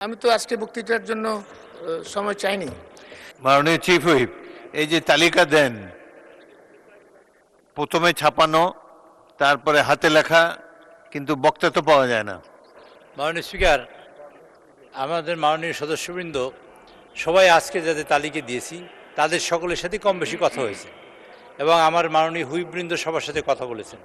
আমি তো আজকে বক্তৃতার জন্য সময় চাইনি। মাননীয় চিফ হুইপ, এই যে তালিকা দেন, প্রথমে ছাপানো, তারপরে হাতে লেখা, কিন্তু বক্তা তো পাওয়া যায় না। মাননীয় স্পিকার, আমাদের মাননীয় সদস্যবৃন্দ সবাই আজকে যাদের তালিকা দিয়েছি তাদের সকলের সাথে কম বেশি কথা হয়েছে এবং আমার মাননীয় হুইপবৃন্দ সবার সাথে কথা বলেছেন,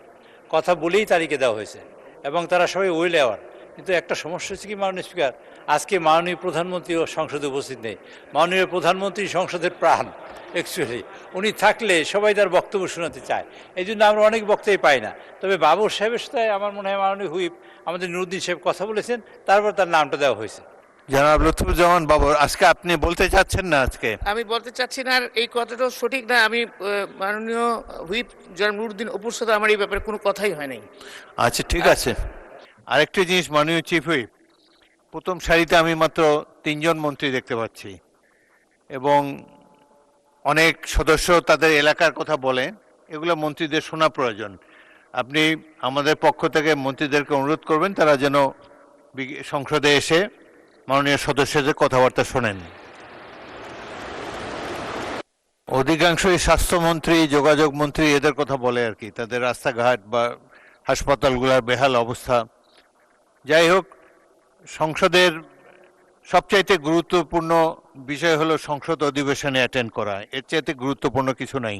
কথা বলেই তালিকা দেওয়া হয়েছে এবং তারা সবাই ওয়েল অ্যাওয়ার। কিন্তু একটা সমস্যা হচ্ছে কি মাননীয় স্পিকার, আজকে মাননীয় প্রধানমন্ত্রীও সংসদে উপস্থিত নেই। মাননীয় প্রধানমন্ত্রী সংসদের প্রাণ, অ্যাকচুয়ালি উনি থাকলে সবাই তার বক্তব্য শোনাতে চায়, এই জন্য আমরা অনেক বক্তব্য পাই না। তবে বাবর সাহেবের সাথে আমার মনে হয় মাননীয় হুইপ আমাদের নুরুদ্দিন সাহেব কথা বলেছেন, তারপর তার নামটা দেওয়া হয়েছে। জনাব লুৎফুজ্জামান বাবর, আজকে আপনি বলতে চাচ্ছেন না? আজকে আমি বলতে চাচ্ছি না, আর এই কথাটাও সঠিক না। আমি মাননীয় হুইপ জনাব নুরুদ্দিন অপুর সাথে আমার এই ব্যাপারে কোনো কথাই হয় নাই। আচ্ছা, ঠিক আছে। আরেকটি জিনিস মাননীয় চিফ হুইপ, প্রথম সারিতে আমি মাত্র 3জন মন্ত্রী দেখতে পাচ্ছি এবং অনেক সদস্য তাদের এলাকার কথা বলে, এগুলো মন্ত্রীদের শোনা প্রয়োজন। আপনি আমাদের পক্ষ থেকে মন্ত্রীদেরকে অনুরোধ করবেন তারা যেন সংসদে এসে মাননীয় সদস্যদের কথাবার্তা শোনেন। অধিকাংশই স্বাস্থ্যমন্ত্রী, যোগাযোগ মন্ত্রী এদের কথা বলে আর কি, তাদের রাস্তাঘাট বা হাসপাতালগুলোর বেহাল অবস্থা। যাই হোক, সংসদের সবচাইতে গুরুত্বপূর্ণ বিষয় হলো সংসদ অধিবেশনে অ্যাটেন্ড করা, এর চাইতে গুরুত্বপূর্ণ কিছু নাই।